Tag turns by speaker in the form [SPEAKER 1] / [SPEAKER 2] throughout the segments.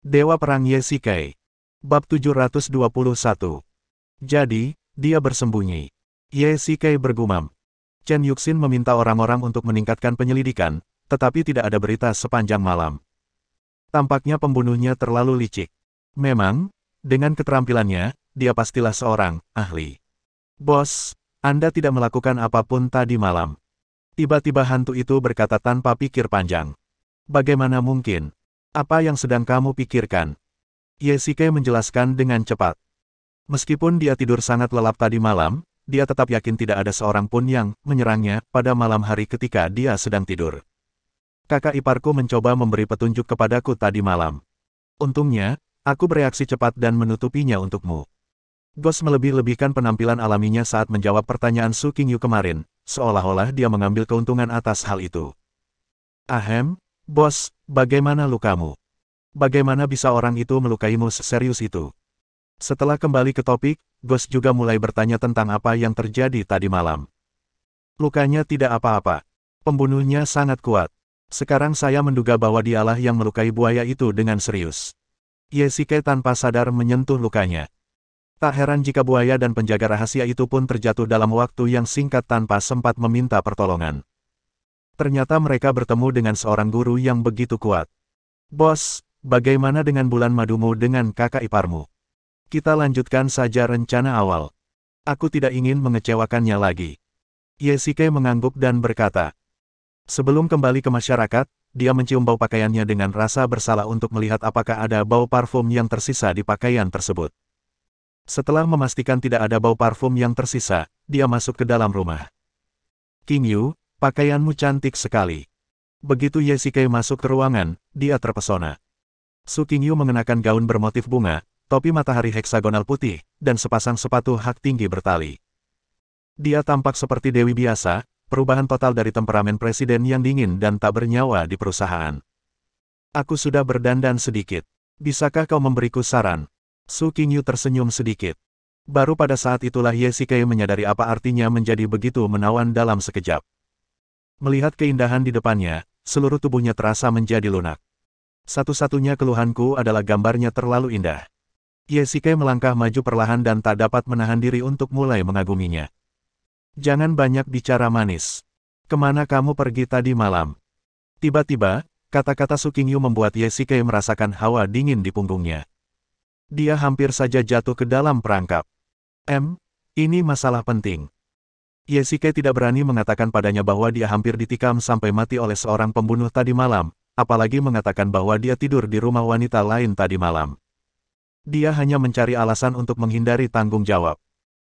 [SPEAKER 1] Dewa Perang Ye Shikai. Bab 721. Jadi, dia bersembunyi. Ye Shikai bergumam. Chen Yuxin meminta orang-orang untuk meningkatkan penyelidikan, tetapi tidak ada berita sepanjang malam. Tampaknya pembunuhnya terlalu licik. Memang, dengan keterampilannya, dia pastilah seorang ahli. Bos, Anda tidak melakukan apapun tadi malam. Tiba-tiba hantu itu berkata tanpa pikir panjang. Bagaimana mungkin? Apa yang sedang kamu pikirkan? Ye Shikai menjelaskan dengan cepat. Meskipun dia tidur sangat lelap tadi malam, dia tetap yakin tidak ada seorang pun yang menyerangnya pada malam hari ketika dia sedang tidur. Kakak iparku mencoba memberi petunjuk kepadaku tadi malam. Untungnya, aku bereaksi cepat dan menutupinya untukmu. Ghost melebih-lebihkan penampilan alaminya saat menjawab pertanyaan Su Qingyu kemarin, seolah-olah dia mengambil keuntungan atas hal itu. Ahem, bos, bagaimana lukamu? Bagaimana bisa orang itu melukaimu seserius itu? Setelah kembali ke topik, Ghost juga mulai bertanya tentang apa yang terjadi tadi malam. Lukanya tidak apa-apa. Pembunuhnya sangat kuat. Sekarang saya menduga bahwa dialah yang melukai buaya itu dengan serius. Ye Shikai tanpa sadar menyentuh lukanya. Tak heran jika buaya dan penjaga rahasia itu pun terjatuh dalam waktu yang singkat tanpa sempat meminta pertolongan. Ternyata mereka bertemu dengan seorang guru yang begitu kuat. Bos, bagaimana dengan bulan madumu dengan kakak iparmu? Kita lanjutkan saja rencana awal. Aku tidak ingin mengecewakannya lagi. Ye Shikai mengangguk dan berkata. Sebelum kembali ke masyarakat, dia mencium bau pakaiannya dengan rasa bersalah untuk melihat apakah ada bau parfum yang tersisa di pakaian tersebut. Setelah memastikan tidak ada bau parfum yang tersisa, dia masuk ke dalam rumah. Qingyu, pakaianmu cantik sekali. Begitu Ye Shikai masuk ke ruangan, dia terpesona. Su Qingyu mengenakan gaun bermotif bunga, topi matahari heksagonal putih, dan sepasang sepatu hak tinggi bertali. Dia tampak seperti dewi biasa, perubahan total dari temperamen presiden yang dingin dan tak bernyawa di perusahaan. Aku sudah berdandan sedikit. Bisakah kau memberiku saran? Su Qingyu tersenyum sedikit. Baru pada saat itulah Ye Shikai menyadari apa artinya menjadi begitu menawan dalam sekejap. Melihat keindahan di depannya, seluruh tubuhnya terasa menjadi lunak. Satu-satunya keluhanku adalah gambarnya terlalu indah. Ye Shikai melangkah maju perlahan dan tak dapat menahan diri untuk mulai mengaguminya. Jangan banyak bicara manis. Kemana kamu pergi tadi malam? Tiba-tiba, kata-kata Su Qingyu membuat Ye Shikai merasakan hawa dingin di punggungnya. Dia hampir saja jatuh ke dalam perangkap. Ini masalah penting. Ye Shikai tidak berani mengatakan padanya bahwa dia hampir ditikam sampai mati oleh seorang pembunuh tadi malam, apalagi mengatakan bahwa dia tidur di rumah wanita lain tadi malam. Dia hanya mencari alasan untuk menghindari tanggung jawab.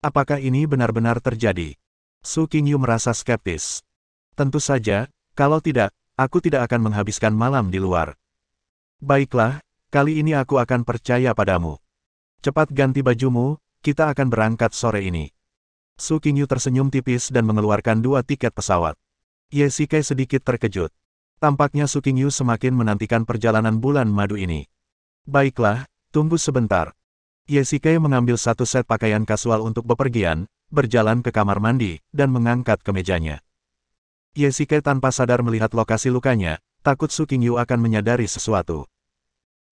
[SPEAKER 1] Apakah ini benar-benar terjadi? Su Qingyu merasa skeptis. Tentu saja, kalau tidak, aku tidak akan menghabiskan malam di luar. Baiklah, kali ini aku akan percaya padamu. Cepat ganti bajumu, kita akan berangkat sore ini. Su Qingyu tersenyum tipis dan mengeluarkan 2 tiket pesawat. Ye Shikai sedikit terkejut. Tampaknya Su Qingyu semakin menantikan perjalanan bulan madu ini. Baiklah, tunggu sebentar. Ye Shikai mengambil satu set pakaian kasual untuk bepergian, berjalan ke kamar mandi, dan mengangkat kemejanya. Ye Shikai tanpa sadar melihat lokasi lukanya, takut Su Qingyu akan menyadari sesuatu.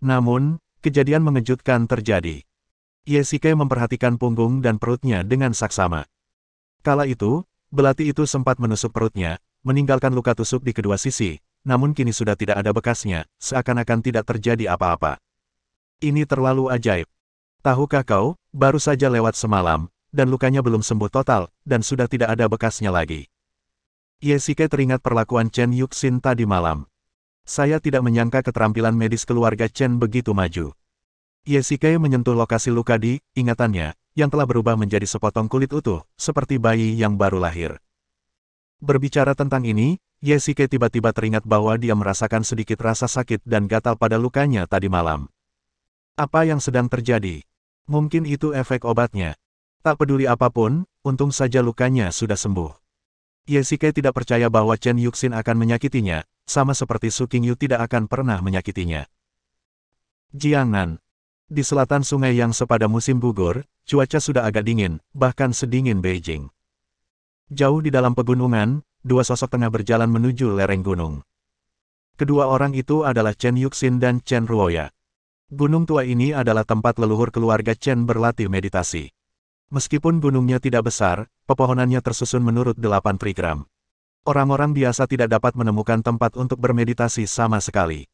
[SPEAKER 1] Namun, kejadian mengejutkan terjadi. Ye Shikai memperhatikan punggung dan perutnya dengan saksama. Kala itu, belati itu sempat menusuk perutnya, meninggalkan luka tusuk di kedua sisi, namun kini sudah tidak ada bekasnya, seakan-akan tidak terjadi apa-apa. Ini terlalu ajaib. Tahukah kau, baru saja lewat semalam, dan lukanya belum sembuh total, dan sudah tidak ada bekasnya lagi. Ye Shikai teringat perlakuan Chen Yuxin tadi malam. Saya tidak menyangka keterampilan medis keluarga Chen begitu maju. Ye Shikai menyentuh lokasi luka di ingatannya, yang telah berubah menjadi sepotong kulit utuh, seperti bayi yang baru lahir. Berbicara tentang ini, Ye Shikai tiba-tiba teringat bahwa dia merasakan sedikit rasa sakit dan gatal pada lukanya tadi malam. Apa yang sedang terjadi? Mungkin itu efek obatnya. Tak peduli apapun, untung saja lukanya sudah sembuh. Ye Shikai tidak percaya bahwa Chen Yuxin akan menyakitinya, sama seperti Su Qingyu tidak akan pernah menyakitinya. Jiangnan. Di selatan sungai yang pada musim gugur, cuaca sudah agak dingin, bahkan sedingin Beijing. Jauh di dalam pegunungan, 2 sosok tengah berjalan menuju lereng gunung. Kedua orang itu adalah Chen Yuxin dan Chen Ruoya. Gunung tua ini adalah tempat leluhur keluarga Chen berlatih meditasi. Meskipun gunungnya tidak besar, pepohonannya tersusun menurut 8 trigram. Orang-orang biasa tidak dapat menemukan tempat untuk bermeditasi sama sekali.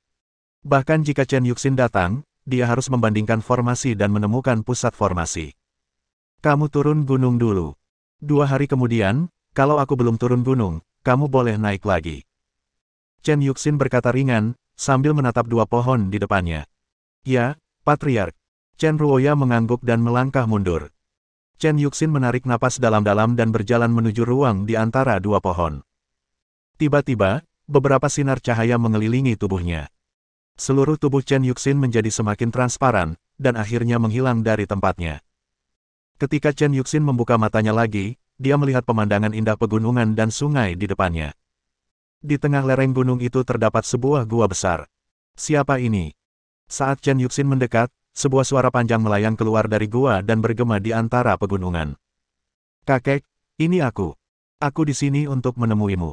[SPEAKER 1] Bahkan jika Chen Yuxin datang, dia harus membandingkan formasi dan menemukan pusat formasi. Kamu turun gunung dulu. 2 hari kemudian, kalau aku belum turun gunung, kamu boleh naik lagi. Chen Yuxin berkata ringan, sambil menatap 2 pohon di depannya. Ya, Patriark. Chen Ruoya mengangguk dan melangkah mundur. Chen Yuxin menarik napas dalam-dalam dan berjalan menuju ruang di antara 2 pohon. Tiba-tiba, beberapa sinar cahaya mengelilingi tubuhnya. Seluruh tubuh Chen Yuxin menjadi semakin transparan, dan akhirnya menghilang dari tempatnya. Ketika Chen Yuxin membuka matanya lagi, dia melihat pemandangan indah pegunungan dan sungai di depannya. Di tengah lereng gunung itu terdapat sebuah gua besar. Siapa ini? Saat Chen Yuxin mendekat, sebuah suara panjang melayang keluar dari gua dan bergema di antara pegunungan. Kakek, ini aku. Aku di sini untuk menemuimu.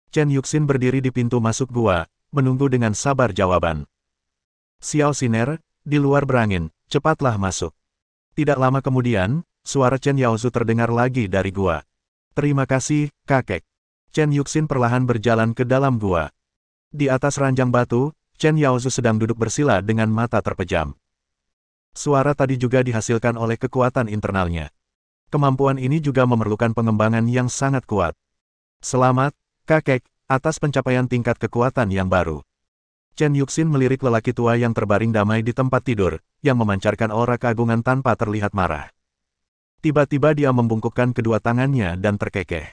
[SPEAKER 1] Chen Yuxin berdiri di pintu masuk gua, menunggu dengan sabar jawaban. Xiao Siner, di luar berangin, cepatlah masuk. Tidak lama kemudian, suara Chen Yaozu terdengar lagi dari gua. Terima kasih, kakek. Chen Yuxin perlahan berjalan ke dalam gua. Di atas ranjang batu, Chen Yaozu sedang duduk bersila dengan mata terpejam. Suara tadi juga dihasilkan oleh kekuatan internalnya. Kemampuan ini juga memerlukan pengembangan yang sangat kuat. Selamat, kakek, atas pencapaian tingkat kekuatan yang baru. Chen Yuxin melirik lelaki tua yang terbaring damai di tempat tidur, yang memancarkan aura keagungan tanpa terlihat marah. Tiba-tiba dia membungkukkan kedua tangannya dan terkekeh.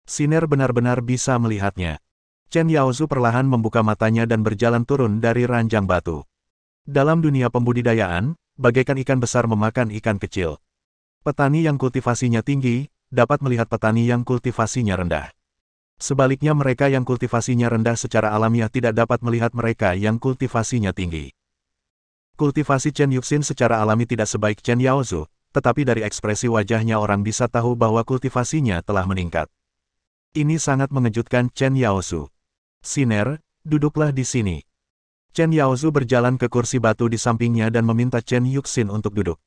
[SPEAKER 1] Siner benar-benar bisa melihatnya. Chen Yaozu perlahan membuka matanya dan berjalan turun dari ranjang batu. Dalam dunia pembudidayaan, bagaikan ikan besar memakan ikan kecil. Petani yang kultivasinya tinggi, dapat melihat petani yang kultivasinya rendah. Sebaliknya mereka yang kultivasinya rendah secara alamiah tidak dapat melihat mereka yang kultivasinya tinggi. Kultivasi Chen Yuxin secara alami tidak sebaik Chen Yaozu, tetapi dari ekspresi wajahnya orang bisa tahu bahwa kultivasinya telah meningkat. Ini sangat mengejutkan Chen Yaozu. Siner, duduklah di sini. Chen Yaozu berjalan ke kursi batu di sampingnya dan meminta Chen Yuxin untuk duduk.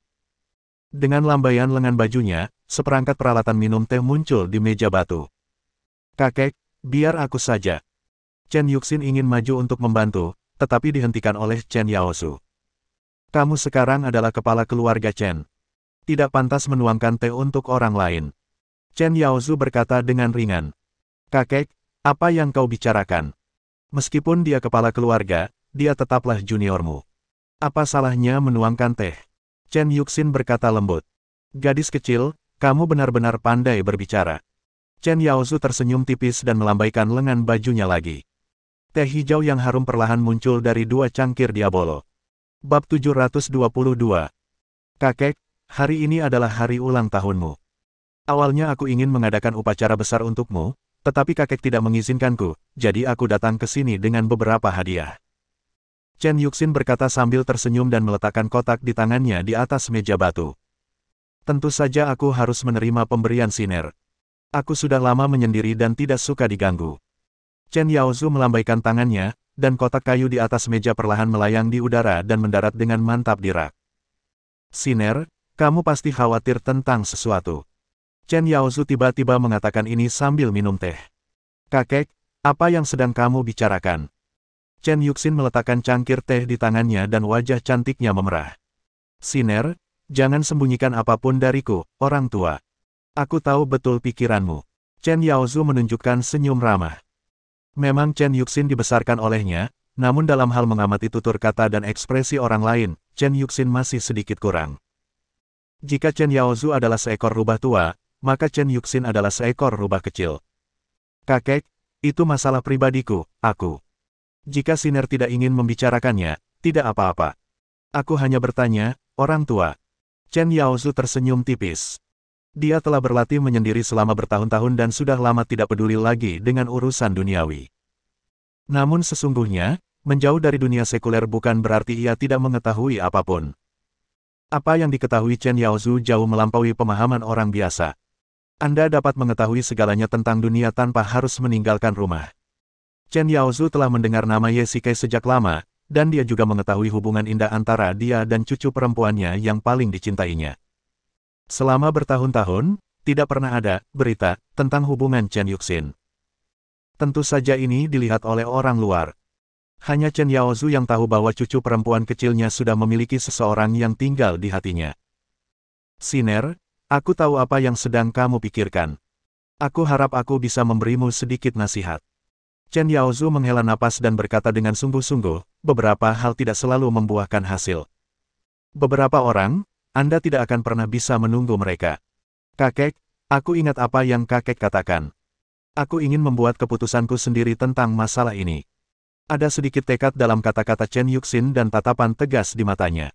[SPEAKER 1] Dengan lambaian lengan bajunya, seperangkat peralatan minum teh muncul di meja batu. Kakek, biar aku saja. Chen Yuxin ingin maju untuk membantu, tetapi dihentikan oleh Chen Yaozu. Kamu sekarang adalah kepala keluarga Chen. Tidak pantas menuangkan teh untuk orang lain. Chen Yaozu berkata dengan ringan. Kakek, apa yang kau bicarakan? Meskipun dia kepala keluarga, dia tetaplah juniormu. Apa salahnya menuangkan teh? Chen Yuxin berkata lembut. Gadis kecil, kamu benar-benar pandai berbicara. Chen Yaozu tersenyum tipis dan melambaikan lengan bajunya lagi. Teh hijau yang harum perlahan muncul dari 2 cangkir Diabolo. Bab 722. Kakek, hari ini adalah hari ulang tahunmu. Awalnya aku ingin mengadakan upacara besar untukmu, tetapi kakek tidak mengizinkanku, jadi aku datang ke sini dengan beberapa hadiah. Chen Yuxin berkata sambil tersenyum dan meletakkan kotak di tangannya di atas meja batu. Tentu saja aku harus menerima pemberian Siner. Aku sudah lama menyendiri dan tidak suka diganggu. Chen Yaozu melambaikan tangannya, dan kotak kayu di atas meja perlahan melayang di udara dan mendarat dengan mantap di rak. Siner, kamu pasti khawatir tentang sesuatu. Chen Yaozu tiba-tiba mengatakan ini sambil minum teh. Kakek, apa yang sedang kamu bicarakan? Chen Yuxin meletakkan cangkir teh di tangannya dan wajah cantiknya memerah. Siner, jangan sembunyikan apapun dariku, orang tua. Aku tahu betul pikiranmu. Chen Yaozu menunjukkan senyum ramah. Memang Chen Yuxin dibesarkan olehnya, namun dalam hal mengamati tutur kata dan ekspresi orang lain, Chen Yuxin masih sedikit kurang. Jika Chen Yaozu adalah seekor rubah tua, maka Chen Yuxin adalah seekor rubah kecil. Kakek, itu masalah pribadiku, aku. Jika Siner tidak ingin membicarakannya, tidak apa-apa. Aku hanya bertanya, orang tua. Chen Yaozu tersenyum tipis. Dia telah berlatih menyendiri selama bertahun-tahun dan sudah lama tidak peduli lagi dengan urusan duniawi. Namun sesungguhnya, menjauh dari dunia sekuler bukan berarti ia tidak mengetahui apapun. Apa yang diketahui Chen Yaozu jauh melampaui pemahaman orang biasa. Anda dapat mengetahui segalanya tentang dunia tanpa harus meninggalkan rumah. Chen Yaozu telah mendengar nama Ye Shikai sejak lama, dan dia juga mengetahui hubungan indah antara dia dan cucu perempuannya yang paling dicintainya. Selama bertahun-tahun, tidak pernah ada berita tentang hubungan Chen Yuxin. Tentu saja ini dilihat oleh orang luar. Hanya Chen Yaozu yang tahu bahwa cucu perempuan kecilnya sudah memiliki seseorang yang tinggal di hatinya. Siner, aku tahu apa yang sedang kamu pikirkan. Aku harap aku bisa memberimu sedikit nasihat. Chen Yaozu menghela napas dan berkata dengan sungguh-sungguh, beberapa hal tidak selalu membuahkan hasil. Beberapa orang, Anda tidak akan pernah bisa menunggu mereka. Kakek, aku ingat apa yang kakek katakan. Aku ingin membuat keputusanku sendiri tentang masalah ini. Ada sedikit tekad dalam kata-kata Chen Yuxin dan tatapan tegas di matanya.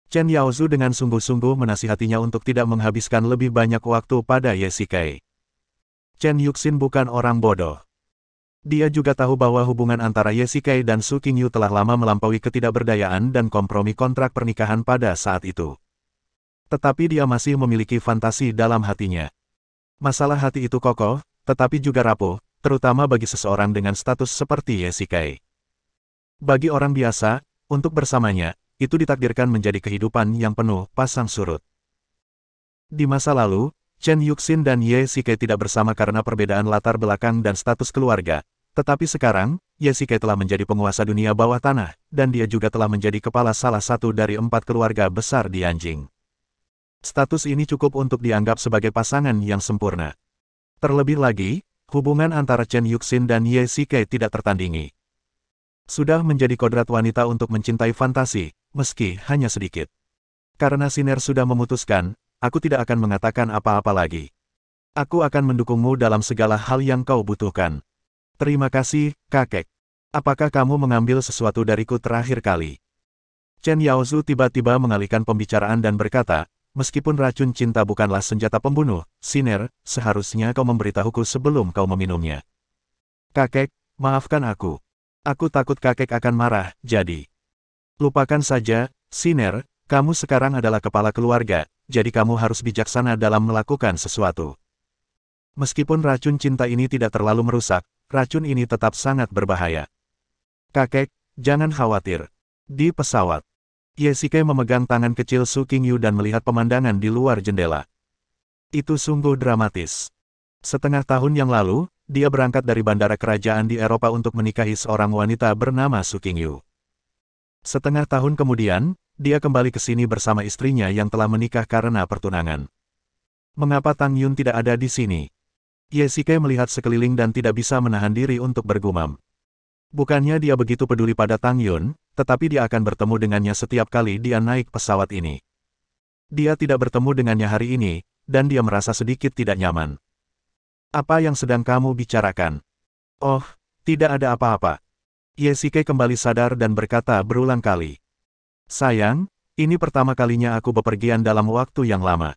[SPEAKER 1] Chen Yaozu dengan sungguh-sungguh menasihatinya untuk tidak menghabiskan lebih banyak waktu pada Ye Shikai. Chen Yuxin bukan orang bodoh. Dia juga tahu bahwa hubungan antara Ye Shikai dan Su Qingyu telah lama melampaui ketidakberdayaan dan kompromi kontrak pernikahan pada saat itu. Tetapi dia masih memiliki fantasi dalam hatinya. Masalah hati itu kokoh, tetapi juga rapuh, terutama bagi seseorang dengan status seperti Ye Shikai. Bagi orang biasa, untuk bersamanya, itu ditakdirkan menjadi kehidupan yang penuh pasang surut. Di masa lalu, Chen Yuxin dan Ye Shikai tidak bersama karena perbedaan latar belakang dan status keluarga. Tetapi sekarang, Ye Shikai telah menjadi penguasa dunia bawah tanah, dan dia juga telah menjadi kepala salah satu dari 4 keluarga besar di Anjing. Status ini cukup untuk dianggap sebagai pasangan yang sempurna. Terlebih lagi, hubungan antara Chen Yuxin dan Ye Shikai tidak tertandingi. Sudah menjadi kodrat wanita untuk mencintai fantasi, meski hanya sedikit. Karena Siner sudah memutuskan, aku tidak akan mengatakan apa-apa lagi. Aku akan mendukungmu dalam segala hal yang kau butuhkan. Terima kasih, kakek. Apakah kamu mengambil sesuatu dariku terakhir kali? Chen Yaozu tiba-tiba mengalihkan pembicaraan dan berkata, meskipun racun cinta bukanlah senjata pembunuh, Siner, seharusnya kau memberitahuku sebelum kau meminumnya. Kakek, maafkan aku. Aku takut kakek akan marah, jadi. Lupakan saja, Siner, kamu sekarang adalah kepala keluarga, jadi kamu harus bijaksana dalam melakukan sesuatu. Meskipun racun cinta ini tidak terlalu merusak, racun ini tetap sangat berbahaya. Kakek, jangan khawatir. Di pesawat, Ye Shikai memegang tangan kecil Su Qingyu dan melihat pemandangan di luar jendela. Itu sungguh dramatis. Setengah tahun yang lalu, dia berangkat dari bandara kerajaan di Eropa untuk menikahi seorang wanita bernama Su Qingyu. Setengah tahun kemudian, dia kembali ke sini bersama istrinya yang telah menikah karena pertunangan. Mengapa Tang Yun tidak ada di sini? Ye Shikai melihat sekeliling dan tidak bisa menahan diri untuk bergumam. Bukannya dia begitu peduli pada Tang Yun, tetapi dia akan bertemu dengannya setiap kali dia naik pesawat ini. Dia tidak bertemu dengannya hari ini, dan dia merasa sedikit tidak nyaman. Apa yang sedang kamu bicarakan? Oh, tidak ada apa-apa. Ye Shikai kembali sadar dan berkata berulang kali. Sayang, ini pertama kalinya aku bepergian dalam waktu yang lama.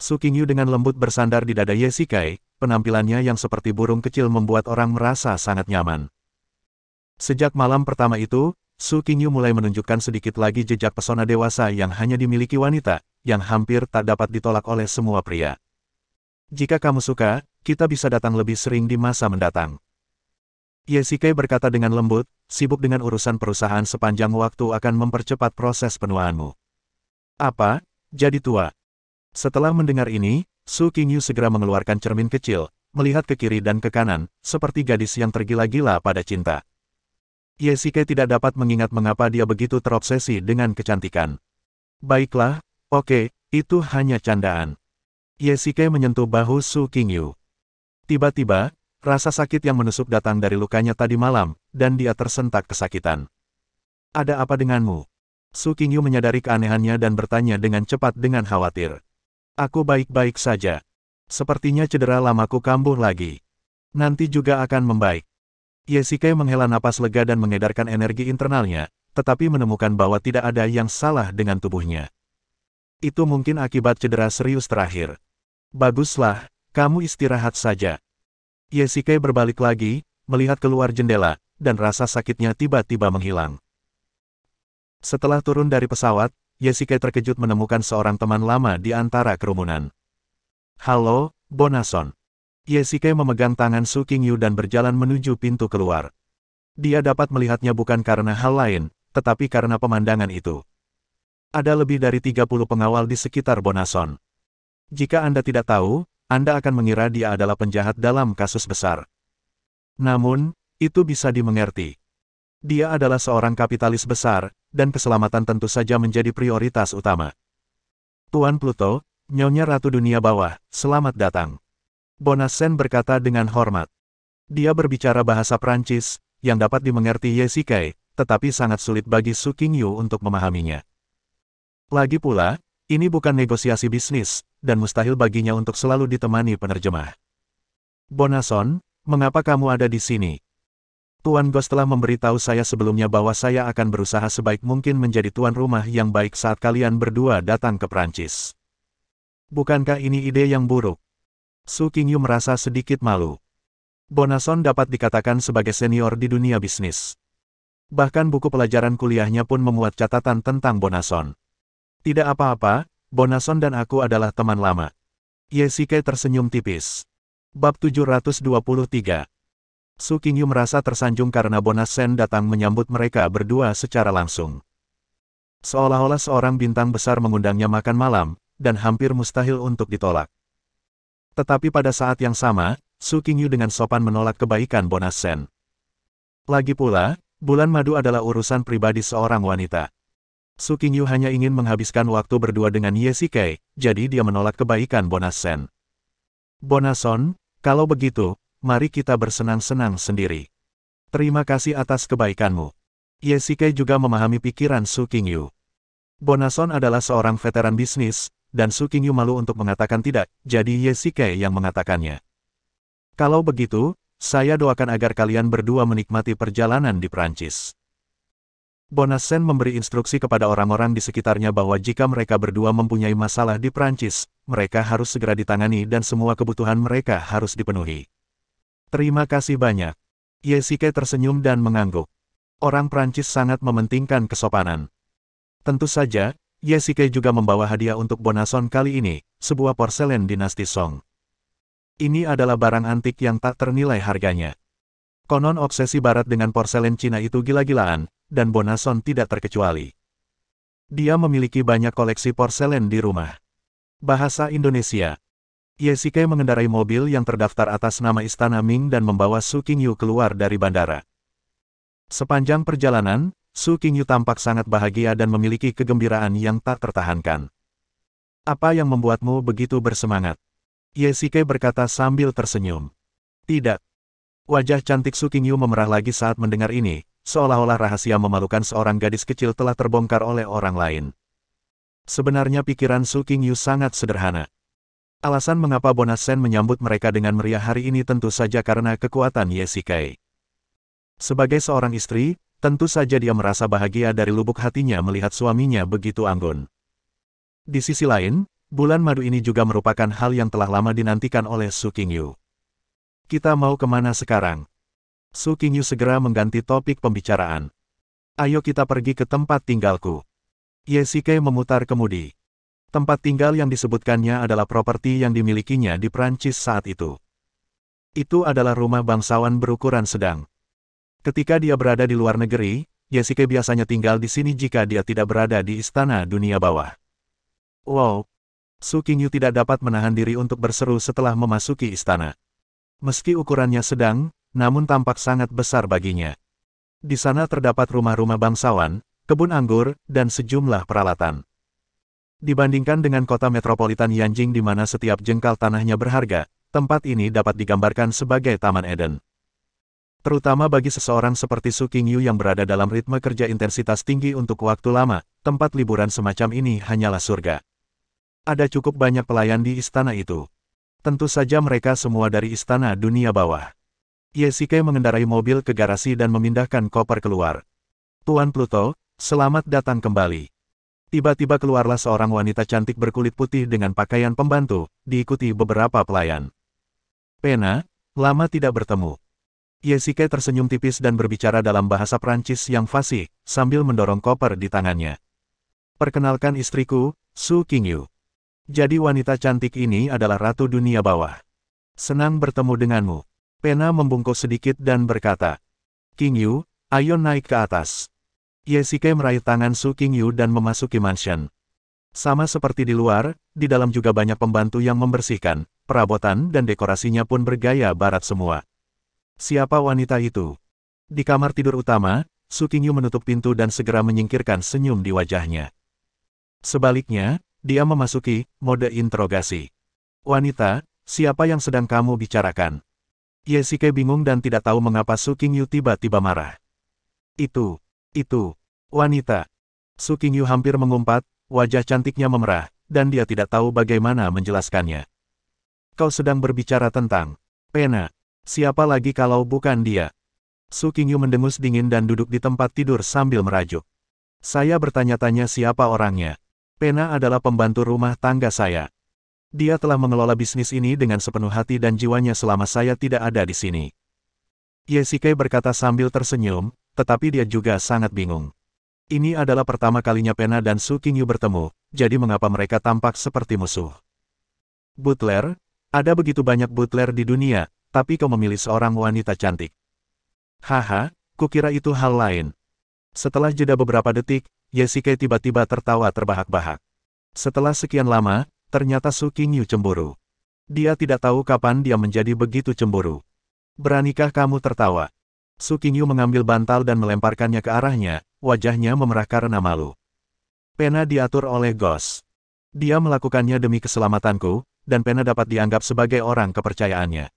[SPEAKER 1] Su Qingyu dengan lembut bersandar di dada Ye Shikai, penampilannya yang seperti burung kecil membuat orang merasa sangat nyaman. Sejak malam pertama itu, Su Qingyu mulai menunjukkan sedikit lagi jejak pesona dewasa yang hanya dimiliki wanita, yang hampir tak dapat ditolak oleh semua pria. Jika kamu suka, kita bisa datang lebih sering di masa mendatang. Ye Shikai berkata dengan lembut, sibuk dengan urusan perusahaan sepanjang waktu akan mempercepat proses penuaanmu. Apa? Jadi tua? Setelah mendengar ini, Su Qingyu segera mengeluarkan cermin kecil, melihat ke kiri dan ke kanan, seperti gadis yang tergila-gila pada cinta. Ye Shikai tidak dapat mengingat mengapa dia begitu terobsesi dengan kecantikan. Baiklah, oke, itu hanya candaan. Ye Shikai menyentuh bahu Su Qingyu. Tiba-tiba, rasa sakit yang menusuk datang dari lukanya tadi malam, dan dia tersentak kesakitan. Ada apa denganmu? Su Qingyu menyadari keanehannya dan bertanya dengan cepat dengan khawatir. Aku baik-baik saja. Sepertinya cedera lamaku kambuh lagi. Nanti juga akan membaik. Ye Shikai menghela napas lega dan mengedarkan energi internalnya, tetapi menemukan bahwa tidak ada yang salah dengan tubuhnya. Itu mungkin akibat cedera serius terakhir. Baguslah, kamu istirahat saja. Ye Shikai berbalik lagi, melihat keluar jendela, dan rasa sakitnya tiba-tiba menghilang. Setelah turun dari pesawat, Ye Shikai terkejut menemukan seorang teman lama di antara kerumunan. Halo, Bonason. Ye Shikai memegang tangan Su Qingyu dan berjalan menuju pintu keluar. Dia dapat melihatnya bukan karena hal lain, tetapi karena pemandangan itu. Ada lebih dari 30 pengawal di sekitar Bonason. Jika Anda tidak tahu, Anda akan mengira dia adalah penjahat dalam kasus besar. Namun, itu bisa dimengerti. Dia adalah seorang kapitalis besar, dan keselamatan tentu saja menjadi prioritas utama. Tuan Pluto, Nyonya Ratu Dunia Bawah, selamat datang. Bonasen berkata dengan hormat. Dia berbicara bahasa Prancis, yang dapat dimengerti Ye Shikai, tetapi sangat sulit bagi Su Qingyu untuk memahaminya. Lagi pula, ini bukan negosiasi bisnis, dan mustahil baginya untuk selalu ditemani penerjemah. Bonason, mengapa kamu ada di sini? Tuan Ghost telah memberitahu saya sebelumnya bahwa saya akan berusaha sebaik mungkin menjadi tuan rumah yang baik saat kalian berdua datang ke Prancis. Bukankah ini ide yang buruk? Su Qingyu merasa sedikit malu. Bonason dapat dikatakan sebagai senior di dunia bisnis. Bahkan buku pelajaran kuliahnya pun memuat catatan tentang Bonason. Tidak apa-apa, Bonason dan aku adalah teman lama. Ye Shikai tersenyum tipis. Bab 723. Su Qingyu merasa tersanjung karena Bonasen datang menyambut mereka berdua secara langsung. Seolah-olah seorang bintang besar mengundangnya makan malam, dan hampir mustahil untuk ditolak. Tetapi pada saat yang sama, Su Qingyu dengan sopan menolak kebaikan Bonasen. Lagi pula, bulan madu adalah urusan pribadi seorang wanita. Su Qingyu hanya ingin menghabiskan waktu berdua dengan Ye Shikai, jadi dia menolak kebaikan Bonasen. Bonason, kalau begitu, mari kita bersenang-senang sendiri. Terima kasih atas kebaikanmu. Ye Shikai juga memahami pikiran Su Qingyu. Bonason adalah seorang veteran bisnis, dan Su Qingyu malu untuk mengatakan tidak, jadi Ye Shikai yang mengatakannya. Kalau begitu, saya doakan agar kalian berdua menikmati perjalanan di Prancis. Bonasen memberi instruksi kepada orang-orang di sekitarnya bahwa jika mereka berdua mempunyai masalah di Prancis, mereka harus segera ditangani dan semua kebutuhan mereka harus dipenuhi. Terima kasih banyak. Ye Shikai tersenyum dan mengangguk. Orang Prancis sangat mementingkan kesopanan. Tentu saja, Ye Shikai juga membawa hadiah untuk Bonason kali ini, sebuah porselen dinasti Song. Ini adalah barang antik yang tak ternilai harganya. Konon obsesi barat dengan porselen Cina itu gila-gilaan, dan Bonason tidak terkecuali. Dia memiliki banyak koleksi porselen di rumah. Bahasa Indonesia. Ye Shikai mengendarai mobil yang terdaftar atas nama Istana Ming dan membawa Su Qingyu keluar dari bandara. Sepanjang perjalanan, Su Qingyu tampak sangat bahagia dan memiliki kegembiraan yang tak tertahankan. Apa yang membuatmu begitu bersemangat? Ye Shikai berkata sambil tersenyum. Tidak. Wajah cantik Su Qingyu memerah lagi saat mendengar ini, seolah-olah rahasia memalukan seorang gadis kecil telah terbongkar oleh orang lain. Sebenarnya pikiran Su Qingyu sangat sederhana. Alasan mengapa Bonasen menyambut mereka dengan meriah hari ini tentu saja karena kekuatan Ye Shikai. Sebagai seorang istri, tentu saja dia merasa bahagia dari lubuk hatinya melihat suaminya begitu anggun. Di sisi lain, bulan madu ini juga merupakan hal yang telah lama dinantikan oleh Su Qingyu. Kita mau kemana sekarang? Su Qingyu segera mengganti topik pembicaraan. Ayo kita pergi ke tempat tinggalku. Ye Shikai memutar kemudi. Tempat tinggal yang disebutkannya adalah properti yang dimilikinya di Prancis saat itu. Itu adalah rumah bangsawan berukuran sedang. Ketika dia berada di luar negeri, Ye Shikai biasanya tinggal di sini jika dia tidak berada di Istana Dunia Bawah. Wow! Su Qingyu tidak dapat menahan diri untuk berseru setelah memasuki istana. Meski ukurannya sedang, namun tampak sangat besar baginya. Di sana terdapat rumah-rumah bangsawan, kebun anggur, dan sejumlah peralatan. Dibandingkan dengan kota metropolitan Yanjing di mana setiap jengkal tanahnya berharga, tempat ini dapat digambarkan sebagai Taman Eden. Terutama bagi seseorang seperti Su Qingyu yang berada dalam ritme kerja intensitas tinggi untuk waktu lama, tempat liburan semacam ini hanyalah surga. Ada cukup banyak pelayan di istana itu. Tentu saja mereka semua dari Istana Dunia Bawah. Ye Shikai mengendarai mobil ke garasi dan memindahkan koper keluar. Tuan Pluto, selamat datang kembali. Tiba-tiba keluarlah seorang wanita cantik berkulit putih dengan pakaian pembantu, diikuti beberapa pelayan. Pena, lama tidak bertemu. Ye Shikai tersenyum tipis dan berbicara dalam bahasa Prancis yang fasih, sambil mendorong koper di tangannya. Perkenalkan istriku, Su Qingyu. Jadi wanita cantik ini adalah Ratu Dunia Bawah. Senang bertemu denganmu. Pena membungkuk sedikit dan berkata, Qingyu, Ayo naik ke atas. Ye Shikai meraih tangan Su Qingyu dan memasuki mansion. Sama seperti di luar, di dalam juga banyak pembantu yang membersihkan, perabotan dan dekorasinya pun bergaya barat semua. Siapa wanita itu? Di kamar tidur utama, Su Qingyu menutup pintu dan segera menyingkirkan senyum di wajahnya. Sebaliknya, dia memasuki mode interogasi. Wanita, siapa yang sedang kamu bicarakan? Ye Shikai bingung dan tidak tahu mengapa Su Qingyu tiba-tiba marah. Itu, wanita. Su Qingyu hampir mengumpat, wajah cantiknya memerah, dan dia tidak tahu bagaimana menjelaskannya. Kau sedang berbicara tentang Pena. Siapa lagi kalau bukan dia? Su Qingyu mendengus dingin dan duduk di tempat tidur sambil merajuk. Saya bertanya-tanya siapa orangnya. Pena adalah pembantu rumah tangga saya. Dia telah mengelola bisnis ini dengan sepenuh hati dan jiwanya selama saya tidak ada di sini. Ye Shikai berkata sambil tersenyum, tetapi dia juga sangat bingung. Ini adalah pertama kalinya Pena dan Su Qingyu bertemu, jadi mengapa mereka tampak seperti musuh? Butler, ada begitu banyak butler di dunia, tapi kau memilih seorang wanita cantik. Haha, kukira itu hal lain. Setelah jeda beberapa detik, Ye Shikai tiba-tiba tertawa terbahak-bahak. Setelah sekian lama, ternyata Su Qingyu cemburu. Dia tidak tahu kapan dia menjadi begitu cemburu. Beranikah kamu tertawa? Su Qingyu mengambil bantal dan melemparkannya ke arahnya, wajahnya memerah karena malu. Pena diatur oleh Ghost. Dia melakukannya demi keselamatanku, dan Pena dapat dianggap sebagai orang kepercayaannya.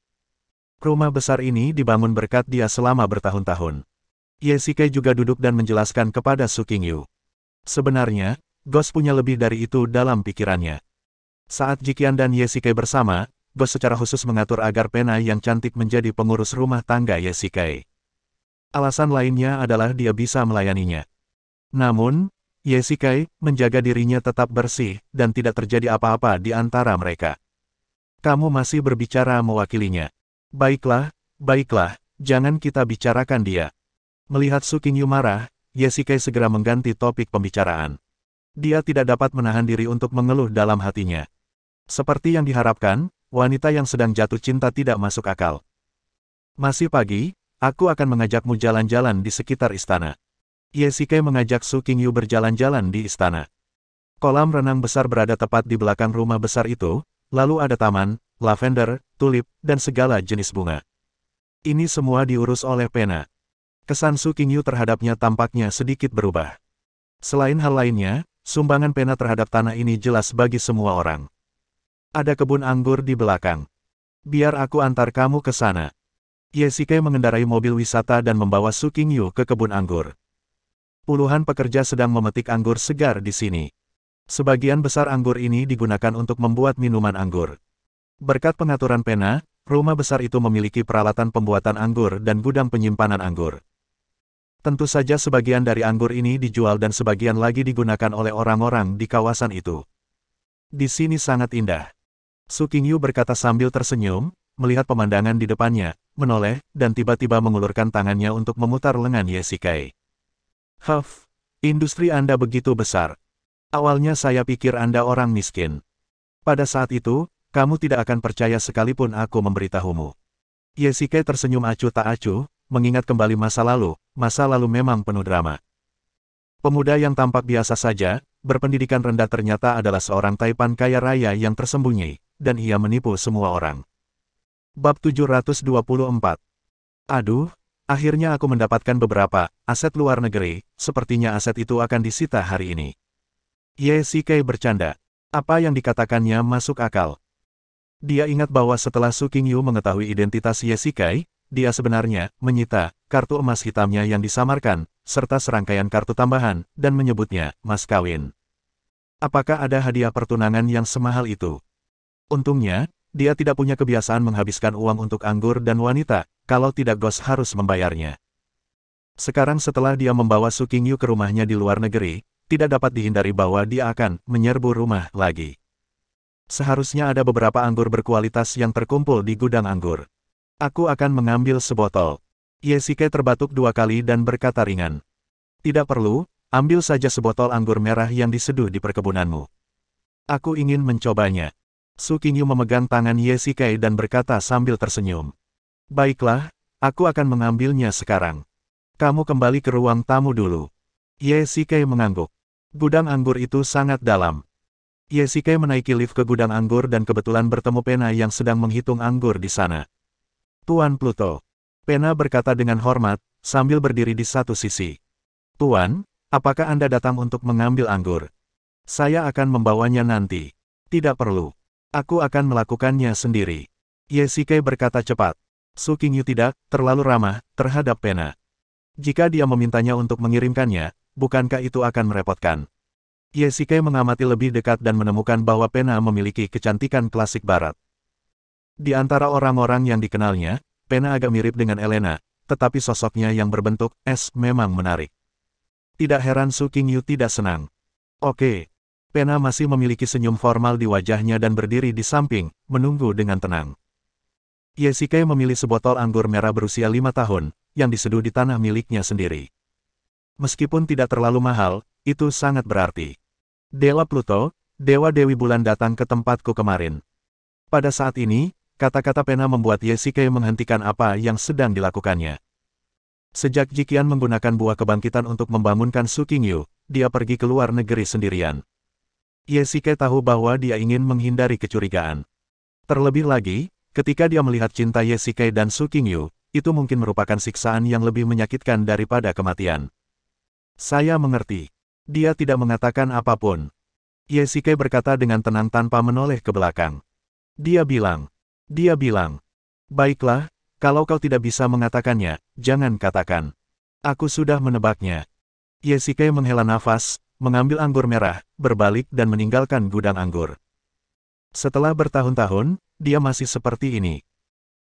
[SPEAKER 1] Rumah besar ini dibangun berkat dia selama bertahun-tahun. Ye Shikai juga duduk dan menjelaskan kepada Su Qingyu. Sebenarnya, Ghost punya lebih dari itu dalam pikirannya. Saat Jiqian dan Ye Shikai bersama, Ghost secara khusus mengatur agar Pena yang cantik menjadi pengurus rumah tangga Ye Shikai. Alasan lainnya adalah dia bisa melayaninya. Namun, Ye Shikai menjaga dirinya tetap bersih dan tidak terjadi apa-apa di antara mereka. Kamu masih berbicara mewakilinya. Baiklah, jangan kita bicarakan dia. Melihat Su Qingyu marah, Ye Shikai segera mengganti topik pembicaraan. Dia tidak dapat menahan diri untuk mengeluh dalam hatinya. Seperti yang diharapkan, wanita yang sedang jatuh cinta tidak masuk akal. Masih pagi, aku akan mengajakmu jalan-jalan di sekitar istana. Ye Shikai mengajak Su Qingyu berjalan-jalan di istana. Kolam renang besar berada tepat di belakang rumah besar itu, lalu ada taman, lavender, tulip, dan segala jenis bunga. Ini semua diurus oleh Pena. Kesan Su Qingyu terhadapnya tampaknya sedikit berubah. Selain hal lainnya, sumbangan Pena terhadap tanah ini jelas bagi semua orang. Ada kebun anggur di belakang. Biar aku antar kamu ke sana. Ye Shikai mengendarai mobil wisata dan membawa Su Qingyu ke kebun anggur. Puluhan pekerja sedang memetik anggur segar di sini. Sebagian besar anggur ini digunakan untuk membuat minuman anggur. Berkat pengaturan Pena, rumah besar itu memiliki peralatan pembuatan anggur dan gudang penyimpanan anggur. Tentu saja sebagian dari anggur ini dijual dan sebagian lagi digunakan oleh orang-orang di kawasan itu. Di sini sangat indah. Su Qingyu berkata sambil tersenyum, melihat pemandangan di depannya, menoleh, dan tiba-tiba mengulurkan tangannya untuk memutar lengan Ye Shikai. Huff, industri Anda begitu besar. Awalnya saya pikir Anda orang miskin. Pada saat itu, kamu tidak akan percaya sekalipun aku memberitahumu. Ye Shikai tersenyum acuh tak acuh, mengingat kembali masa lalu memang penuh drama. Pemuda yang tampak biasa saja, berpendidikan rendah ternyata adalah seorang taipan kaya raya yang tersembunyi, dan ia menipu semua orang. Bab 724. Aduh, akhirnya aku mendapatkan beberapa aset luar negeri, sepertinya aset itu akan disita hari ini. Ye Shikai bercanda. Apa yang dikatakannya masuk akal. Dia ingat bahwa setelah Su Qingyu mengetahui identitas Ye Shikai, dia sebenarnya menyita kartu emas hitamnya yang disamarkan, serta serangkaian kartu tambahan, dan menyebutnya mas kawin. Apakah ada hadiah pertunangan yang semahal itu? Untungnya, dia tidak punya kebiasaan menghabiskan uang untuk anggur dan wanita, kalau tidak Ghost harus membayarnya. Sekarang setelah dia membawa Su Qingyu ke rumahnya di luar negeri, tidak dapat dihindari bahwa dia akan menyerbu rumah lagi. Seharusnya ada beberapa anggur berkualitas yang terkumpul di gudang anggur. Aku akan mengambil sebotol. Ye Shikai terbatuk 2 kali dan berkata ringan. Tidak perlu, ambil saja sebotol anggur merah yang diseduh di perkebunanmu. Aku ingin mencobanya. Su Qingyu memegang tangan Ye Shikai dan berkata sambil tersenyum. Baiklah, aku akan mengambilnya sekarang. Kamu kembali ke ruang tamu dulu. Ye Shikai mengangguk. Gudang anggur itu sangat dalam. Ye Shikai menaiki lift ke gudang anggur dan kebetulan bertemu Pena yang sedang menghitung anggur di sana. Tuan Pluto. Pena berkata dengan hormat, sambil berdiri di satu sisi. Tuan, apakah Anda datang untuk mengambil anggur? Saya akan membawanya nanti. Tidak perlu. Aku akan melakukannya sendiri. Ye Shikai berkata cepat. Su Qingyu tidak terlalu ramah terhadap Pena. Jika dia memintanya untuk mengirimkannya, bukankah itu akan merepotkan? Ye Shikai mengamati lebih dekat dan menemukan bahwa Pena memiliki kecantikan klasik barat. Di antara orang-orang yang dikenalnya, Pena agak mirip dengan Elena, tetapi sosoknya yang berbentuk es memang menarik. Tidak heran Su Qingyu tidak senang. Oke. Pena masih memiliki senyum formal di wajahnya dan berdiri di samping, menunggu dengan tenang. Ye Shikai memilih sebotol anggur merah berusia 5 tahun, yang diseduh di tanah miliknya sendiri. Meskipun tidak terlalu mahal, itu sangat berarti. Dewa Pluto, Dewa Dewi Bulan datang ke tempatku kemarin. Pada saat ini, kata-kata Pena membuat Ye Shikai menghentikan apa yang sedang dilakukannya. Sejak Jiqian menggunakan buah kebangkitan untuk membangunkan Su Qingyu, dia pergi ke luar negeri sendirian. Ye Shikai tahu bahwa dia ingin menghindari kecurigaan. Terlebih lagi, ketika dia melihat cinta Ye Shikai dan Su Qingyu, itu mungkin merupakan siksaan yang lebih menyakitkan daripada kematian. Saya mengerti. Dia tidak mengatakan apapun. Ye Shikai berkata dengan tenang tanpa menoleh ke belakang. Dia bilang, baiklah, kalau kau tidak bisa mengatakannya, jangan katakan. Aku sudah menebaknya. Ye Shikai menghela nafas, mengambil anggur merah, berbalik dan meninggalkan gudang anggur. Setelah bertahun-tahun, dia masih seperti ini.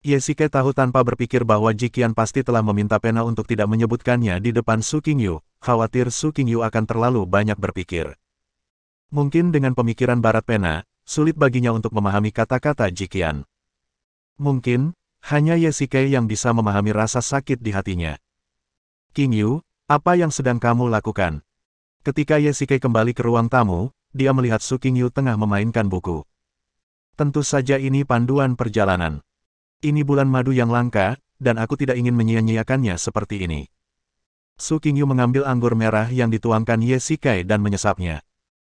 [SPEAKER 1] Ye Shikai tahu tanpa berpikir bahwa Jiqian pasti telah meminta Pena untuk tidak menyebutkannya di depan Su Qingyu, khawatir Su Qingyu akan terlalu banyak berpikir. Mungkin dengan pemikiran barat Pena, sulit baginya untuk memahami kata-kata Jiqian. Mungkin, hanya Ye Shikai yang bisa memahami rasa sakit di hatinya. Qingyu, apa yang sedang kamu lakukan? Ketika Ye Shikai kembali ke ruang tamu, dia melihat Su Qingyu tengah memainkan buku. Tentu saja ini panduan perjalanan. Ini bulan madu yang langka, dan aku tidak ingin menyia-nyiakannya seperti ini. Su Qingyu mengambil anggur merah yang dituangkan Ye Shikai dan menyesapnya.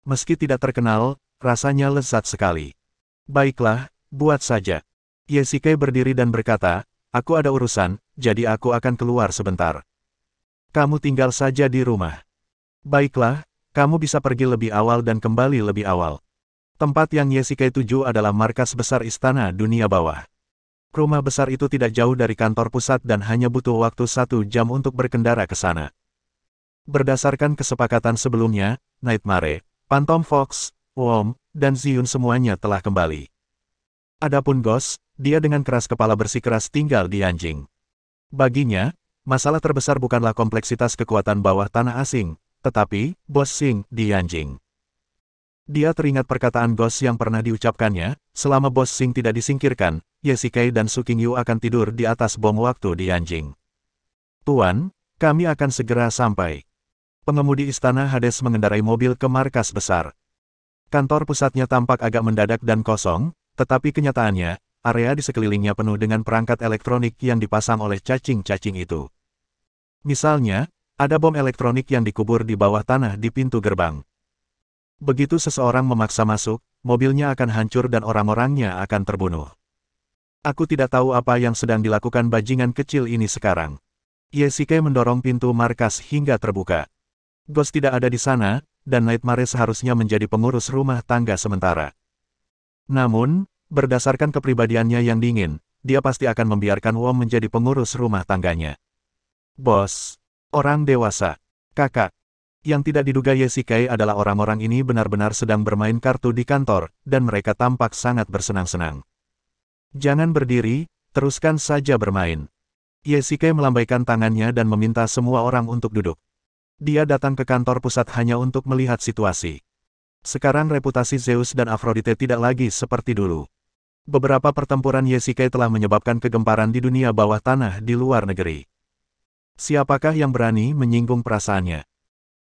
[SPEAKER 1] Meski tidak terkenal, rasanya lezat sekali. Baiklah, buat saja. Ye Shikai berdiri dan berkata, aku ada urusan, jadi aku akan keluar sebentar. Kamu tinggal saja di rumah. Baiklah, kamu bisa pergi lebih awal dan kembali lebih awal. Tempat yang Ye Shikai tuju adalah markas besar Istana Dunia Bawah. Rumah besar itu tidak jauh dari kantor pusat dan hanya butuh waktu 1 jam untuk berkendara ke sana. Berdasarkan kesepakatan sebelumnya, Nightmare, Phantom Fox, Worm, dan Ziyun semuanya telah kembali. Adapun Ghost, dia dengan keras kepala bersikeras tinggal di Yanjing. Baginya, masalah terbesar bukanlah kompleksitas kekuatan bawah tanah asing, tetapi Boss Xing di Yanjing. Dia teringat perkataan Ghost yang pernah diucapkannya, selama Boss Xing tidak disingkirkan, Ye Shikai dan Su Qingyu akan tidur di atas bom waktu di Yanjing. Tuan, kami akan segera sampai. Pengemudi Istana Hades mengendarai mobil ke markas besar. Kantor pusatnya tampak agak mendadak dan kosong, tetapi kenyataannya, area di sekelilingnya penuh dengan perangkat elektronik yang dipasang oleh cacing-cacing itu. Misalnya, ada bom elektronik yang dikubur di bawah tanah di pintu gerbang. Begitu seseorang memaksa masuk, mobilnya akan hancur dan orang-orangnya akan terbunuh. Aku tidak tahu apa yang sedang dilakukan bajingan kecil ini sekarang. Ye Shikai mendorong pintu markas hingga terbuka. Ghost tidak ada di sana, dan Nightmare seharusnya menjadi pengurus rumah tangga sementara. Namun, berdasarkan kepribadiannya yang dingin, dia pasti akan membiarkan Wom menjadi pengurus rumah tangganya. Bos, orang dewasa, kakak. Yang tidak diduga Ye Shikai adalah orang-orang ini benar-benar sedang bermain kartu di kantor, dan mereka tampak sangat bersenang-senang. Jangan berdiri, teruskan saja bermain. Ye Shikai melambaikan tangannya dan meminta semua orang untuk duduk. Dia datang ke kantor pusat hanya untuk melihat situasi. Sekarang reputasi Zeus dan Aphrodite tidak lagi seperti dulu. Beberapa pertempuran Ye Shikai telah menyebabkan kegemparan di dunia bawah tanah di luar negeri. Siapakah yang berani menyinggung perasaannya?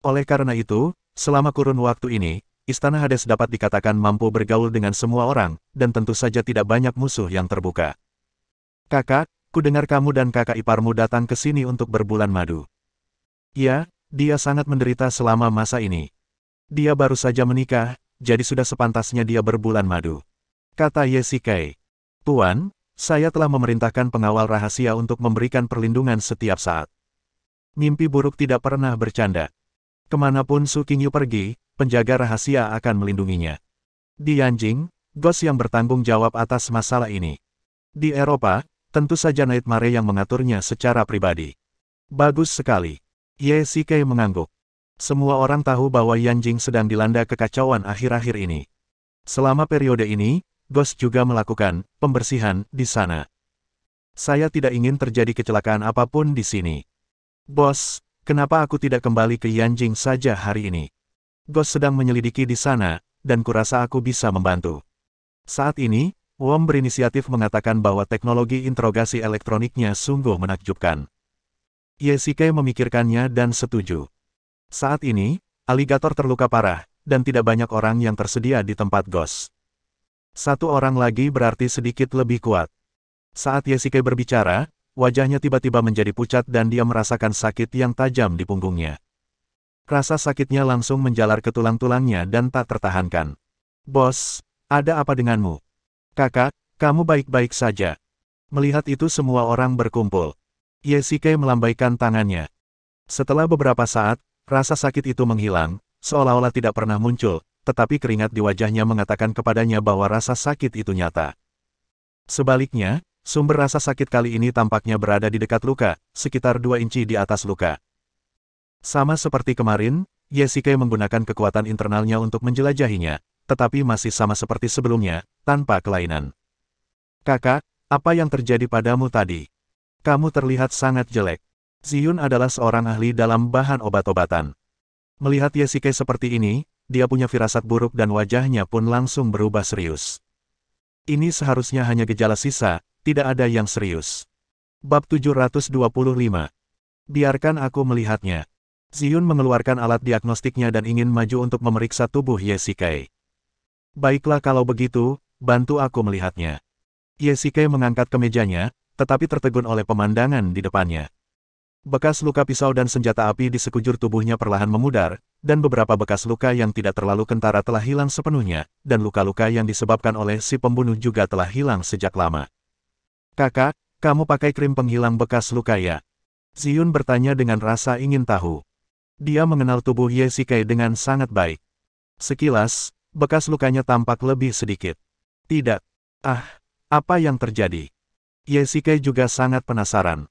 [SPEAKER 1] Oleh karena itu, selama kurun waktu ini, Istana Hades dapat dikatakan mampu bergaul dengan semua orang, dan tentu saja tidak banyak musuh yang terbuka. Kakak, Kudengar kamu dan kakak iparmu datang ke sini untuk berbulan madu. Ya, dia sangat menderita selama masa ini. Dia baru saja menikah, jadi sudah sepantasnya dia berbulan madu. Kata Ye Shikai. Tuan, saya telah memerintahkan pengawal rahasia untuk memberikan perlindungan setiap saat. Mimpi buruk tidak pernah bercanda. Kemanapun Su Qingyu pergi, penjaga rahasia akan melindunginya. Di Yanjing, Ghost yang bertanggung jawab atas masalah ini. Di Eropa, tentu saja Nightmare yang mengaturnya secara pribadi. Bagus sekali. Ye Shikai mengangguk. Semua orang tahu bahwa Yanjing sedang dilanda kekacauan akhir-akhir ini. Selama periode ini, Ghost juga melakukan pembersihan di sana. Saya tidak ingin terjadi kecelakaan apapun di sini. Bos, kenapa aku tidak kembali ke Yanjing saja hari ini? Ghost sedang menyelidiki di sana, dan kurasa aku bisa membantu. Saat ini, Wom berinisiatif mengatakan bahwa teknologi interogasi elektroniknya sungguh menakjubkan. Ye Shikai memikirkannya dan setuju. Saat ini, aligator terluka parah, dan tidak banyak orang yang tersedia di tempat Ghost. Satu orang lagi berarti sedikit lebih kuat. Saat Ye Shikai berbicara, wajahnya tiba-tiba menjadi pucat dan dia merasakan sakit yang tajam di punggungnya. Rasa sakitnya langsung menjalar ke tulang-tulangnya dan tak tertahankan. Bos, ada apa denganmu? Kakak, kamu baik-baik saja. Melihat itu semua orang berkumpul. Ye Shikai melambaikan tangannya. Setelah beberapa saat, rasa sakit itu menghilang, seolah-olah tidak pernah muncul, tetapi keringat di wajahnya mengatakan kepadanya bahwa rasa sakit itu nyata. Sebaliknya, sumber rasa sakit kali ini tampaknya berada di dekat luka, sekitar 2 inci di atas luka. Sama seperti kemarin, Ye Shikai menggunakan kekuatan internalnya untuk menjelajahinya, tetapi masih sama seperti sebelumnya, tanpa kelainan. Kakak, apa yang terjadi padamu tadi? Kamu terlihat sangat jelek. Ziyun adalah seorang ahli dalam bahan obat-obatan. Melihat Ye Shikai seperti ini, dia punya firasat buruk dan wajahnya pun langsung berubah serius. Ini seharusnya hanya gejala sisa, tidak ada yang serius. Bab 725. Biarkan aku melihatnya. Ziyun mengeluarkan alat diagnostiknya dan ingin maju untuk memeriksa tubuh Ye Shikai. Baiklah kalau begitu, bantu aku melihatnya. Ye Shikai mengangkat kemejanya, tetapi tertegun oleh pemandangan di depannya. Bekas luka pisau dan senjata api di sekujur tubuhnya perlahan memudar, dan beberapa bekas luka yang tidak terlalu kentara telah hilang sepenuhnya, dan luka-luka yang disebabkan oleh si pembunuh juga telah hilang sejak lama. Kakak, kamu pakai krim penghilang bekas luka ya? Ziyun bertanya dengan rasa ingin tahu. Dia mengenal tubuh Ye Shikai dengan sangat baik. Sekilas, bekas lukanya tampak lebih sedikit. Tidak. Ah, apa yang terjadi? Ye Shikai juga sangat penasaran.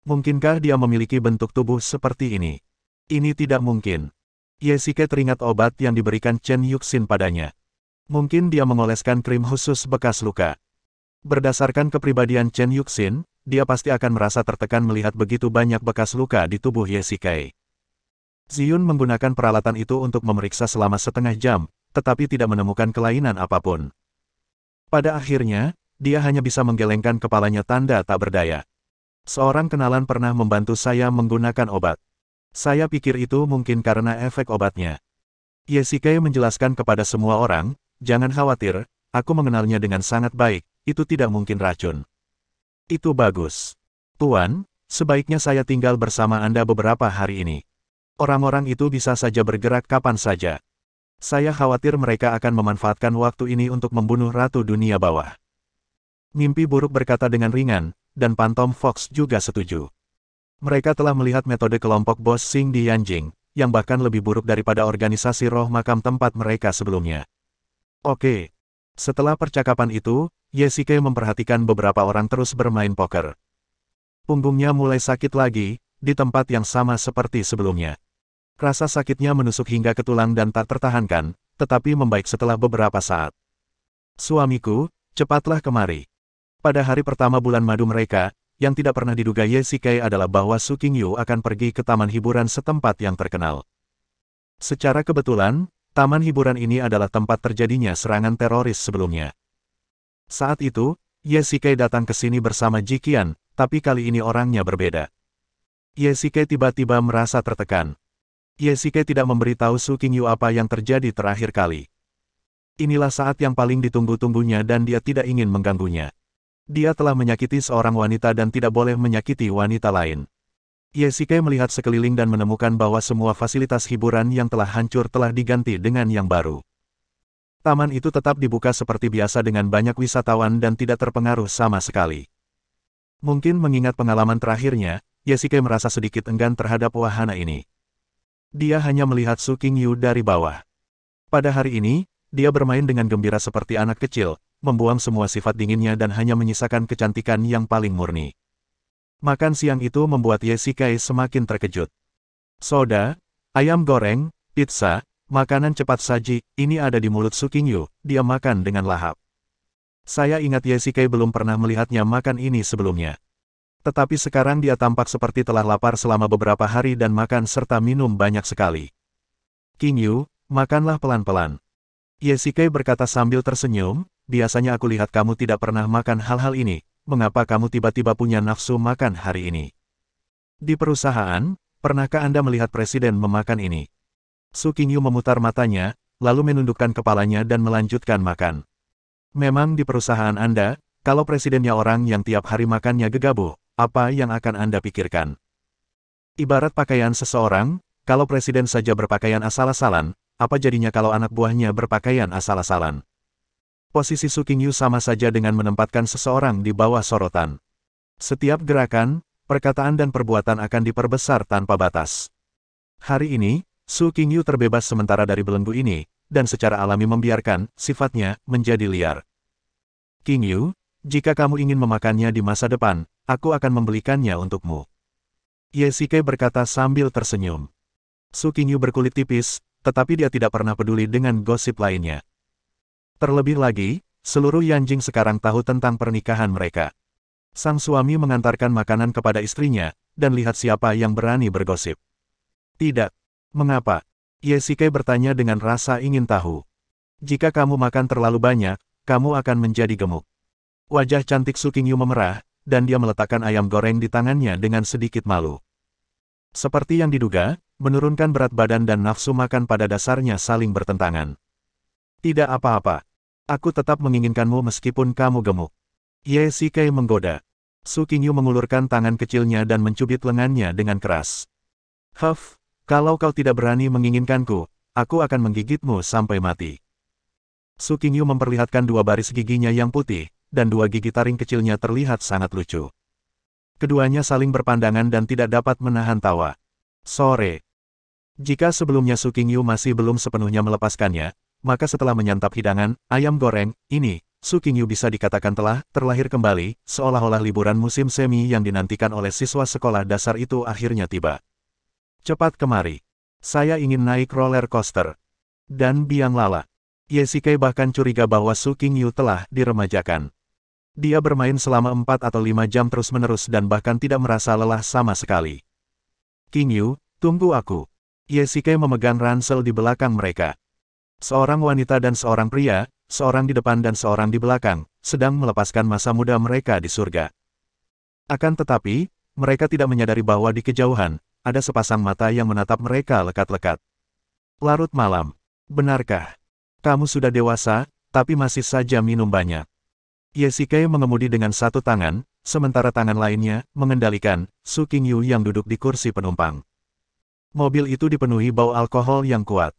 [SPEAKER 1] Mungkinkah dia memiliki bentuk tubuh seperti ini? Ini tidak mungkin. Ye Shikai teringat obat yang diberikan Chen Yuxin padanya. Mungkin dia mengoleskan krim khusus bekas luka. Berdasarkan kepribadian Chen Yuxin, dia pasti akan merasa tertekan melihat begitu banyak bekas luka di tubuh Ye Shikai. Ziyun menggunakan peralatan itu untuk memeriksa selama setengah jam, tetapi tidak menemukan kelainan apapun. Pada akhirnya, dia hanya bisa menggelengkan kepalanya tanda tak berdaya. Seorang kenalan pernah membantu saya menggunakan obat. Saya pikir itu mungkin karena efek obatnya. Ye Shikai menjelaskan kepada semua orang, jangan khawatir, aku mengenalnya dengan sangat baik, itu tidak mungkin racun. Itu bagus. Tuan, sebaiknya saya tinggal bersama Anda beberapa hari ini. Orang-orang itu bisa saja bergerak kapan saja. Saya khawatir mereka akan memanfaatkan waktu ini untuk membunuh Ratu Dunia Bawah. Mimpi buruk berkata dengan ringan, dan Phantom Fox juga setuju. Mereka telah melihat metode kelompok Bos Sing di Yanjing, yang bahkan lebih buruk daripada organisasi roh makam tempat mereka sebelumnya. Oke. Setelah percakapan itu, Ye Shikai memperhatikan beberapa orang terus bermain poker. Punggungnya mulai sakit lagi, di tempat yang sama seperti sebelumnya. Rasa sakitnya menusuk hingga ke tulang dan tak tertahankan, tetapi membaik setelah beberapa saat. Suamiku, cepatlah kemari. Pada hari pertama bulan madu mereka, yang tidak pernah diduga Ye Shikai adalah bahwa Su Qingyu akan pergi ke taman hiburan setempat yang terkenal. Secara kebetulan, taman hiburan ini adalah tempat terjadinya serangan teroris sebelumnya. Saat itu, Ye Shikai datang ke sini bersama Ji Qian, tapi kali ini orangnya berbeda. Ye Shikai tiba-tiba merasa tertekan. Ye Shikai tidak memberitahu Su Qingyu apa yang terjadi terakhir kali. Inilah saat yang paling ditunggu-tunggunya dan dia tidak ingin mengganggunya. Dia telah menyakiti seorang wanita dan tidak boleh menyakiti wanita lain. Ye Shikai melihat sekeliling dan menemukan bahwa semua fasilitas hiburan yang telah hancur telah diganti dengan yang baru. Taman itu tetap dibuka seperti biasa dengan banyak wisatawan dan tidak terpengaruh sama sekali. Mungkin mengingat pengalaman terakhirnya, Ye Shikai merasa sedikit enggan terhadap wahana ini. Dia hanya melihat Su Qingyu dari bawah. Pada hari ini, dia bermain dengan gembira seperti anak kecil, membuang semua sifat dinginnya dan hanya menyisakan kecantikan yang paling murni. Makan siang itu membuat Ye Shikai semakin terkejut. Soda, ayam goreng, pizza, makanan cepat saji, ini ada di mulut Su Qingyu, dia makan dengan lahap. Saya ingat Ye Shikai belum pernah melihatnya makan ini sebelumnya. Tetapi sekarang dia tampak seperti telah lapar selama beberapa hari dan makan serta minum banyak sekali. Qingyu, makanlah pelan-pelan. Ye Shikai berkata sambil tersenyum, biasanya aku lihat kamu tidak pernah makan hal-hal ini, mengapa kamu tiba-tiba punya nafsu makan hari ini? Di perusahaan, pernahkah Anda melihat presiden memakan ini? Su Qingyu memutar matanya, lalu menundukkan kepalanya dan melanjutkan makan. Memang di perusahaan Anda, kalau presidennya orang yang tiap hari makannya gegabah, apa yang akan Anda pikirkan? Ibarat pakaian seseorang, kalau presiden saja berpakaian asal-asalan, apa jadinya kalau anak buahnya berpakaian asal-asalan? Posisi Su Qingyu sama saja dengan menempatkan seseorang di bawah sorotan. Setiap gerakan, perkataan dan perbuatan akan diperbesar tanpa batas. Hari ini, Su Qingyu terbebas sementara dari belenggu ini, dan secara alami membiarkan sifatnya menjadi liar. Qingyu, jika kamu ingin memakannya di masa depan, aku akan membelikannya untukmu. Ye Shikai berkata sambil tersenyum. Su Qingyu berkulit tipis, tetapi dia tidak pernah peduli dengan gosip lainnya. Terlebih lagi, seluruh Yanjing sekarang tahu tentang pernikahan mereka. Sang suami mengantarkan makanan kepada istrinya, dan lihat siapa yang berani bergosip. Tidak. Mengapa? Ye Shikai bertanya dengan rasa ingin tahu. Jika kamu makan terlalu banyak, kamu akan menjadi gemuk. Wajah cantik Su Qingyu memerah, dan dia meletakkan ayam goreng di tangannya dengan sedikit malu. Seperti yang diduga, menurunkan berat badan dan nafsu makan pada dasarnya saling bertentangan. Tidak apa-apa. Aku tetap menginginkanmu meskipun kamu gemuk. Ye Shikai menggoda. Su Qingyu mengulurkan tangan kecilnya dan mencubit lengannya dengan keras. Huff. Kalau kau tidak berani menginginkanku, aku akan menggigitmu sampai mati. Su Qingyu memperlihatkan dua baris giginya yang putih, dan dua gigi taring kecilnya terlihat sangat lucu. Keduanya saling berpandangan dan tidak dapat menahan tawa. Sore. Jika sebelumnya Su Qingyu masih belum sepenuhnya melepaskannya, maka setelah menyantap hidangan, ayam goreng, ini, Su Qingyu bisa dikatakan telah terlahir kembali, seolah-olah liburan musim semi yang dinantikan oleh siswa sekolah dasar itu akhirnya tiba. Cepat kemari. Saya ingin naik roller coaster. Dan biang lala. Ye Shikai bahkan curiga bahwa Su Qingyu telah diremajakan. Dia bermain selama 4 atau 5 jam terus-menerus dan bahkan tidak merasa lelah sama sekali. Qingyu, tunggu aku. Ye Shikai memegang ransel di belakang mereka. Seorang wanita dan seorang pria, seorang di depan dan seorang di belakang, sedang melepaskan masa muda mereka di surga. Akan tetapi, mereka tidak menyadari bahwa di kejauhan, ada sepasang mata yang menatap mereka lekat-lekat. Larut malam. Benarkah? Kamu sudah dewasa, tapi masih saja minum banyak. Ye Shikai mengemudi dengan satu tangan, sementara tangan lainnya mengendalikan Su Qingyu yang duduk di kursi penumpang. Mobil itu dipenuhi bau alkohol yang kuat.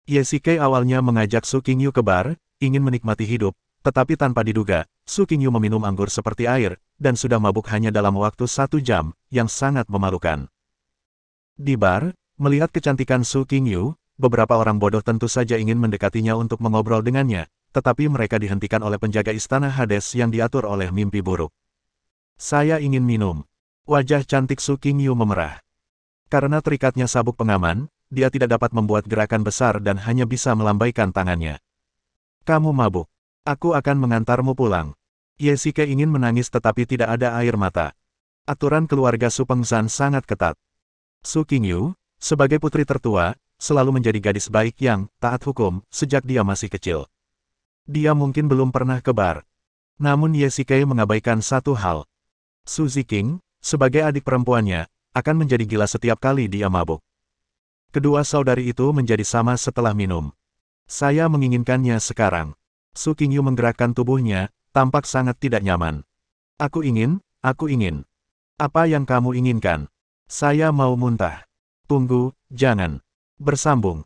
[SPEAKER 1] Ye Shikai awalnya mengajak Su Qingyu ke bar, ingin menikmati hidup, tetapi tanpa diduga, Su Qingyu meminum anggur seperti air, dan sudah mabuk hanya dalam waktu 1 jam, yang sangat memalukan. Di bar, melihat kecantikan Su Qingyu, beberapa orang bodoh tentu saja ingin mendekatinya untuk mengobrol dengannya, tetapi mereka dihentikan oleh penjaga istana Hades yang diatur oleh mimpi buruk. Saya ingin minum. Wajah cantik Su Qingyu memerah. Karena terikatnya sabuk pengaman, dia tidak dapat membuat gerakan besar dan hanya bisa melambaikan tangannya. Kamu mabuk. Aku akan mengantarmu pulang. Ye Shikai ingin menangis tetapi tidak ada air mata. Aturan keluarga Su Pengzan sangat ketat. Su Qingyu, sebagai putri tertua, selalu menjadi gadis baik yang taat hukum sejak dia masih kecil. Dia mungkin belum pernah ke bar. Namun Ye Shikai mengabaikan satu hal. Su Ziqing, sebagai adik perempuannya, akan menjadi gila setiap kali dia mabuk. Kedua saudari itu menjadi sama setelah minum. Saya menginginkannya sekarang. Su Qingyu menggerakkan tubuhnya, tampak sangat tidak nyaman. Aku ingin, aku ingin. Apa yang kamu inginkan? Saya mau muntah. Tunggu, jangan. Bersambung.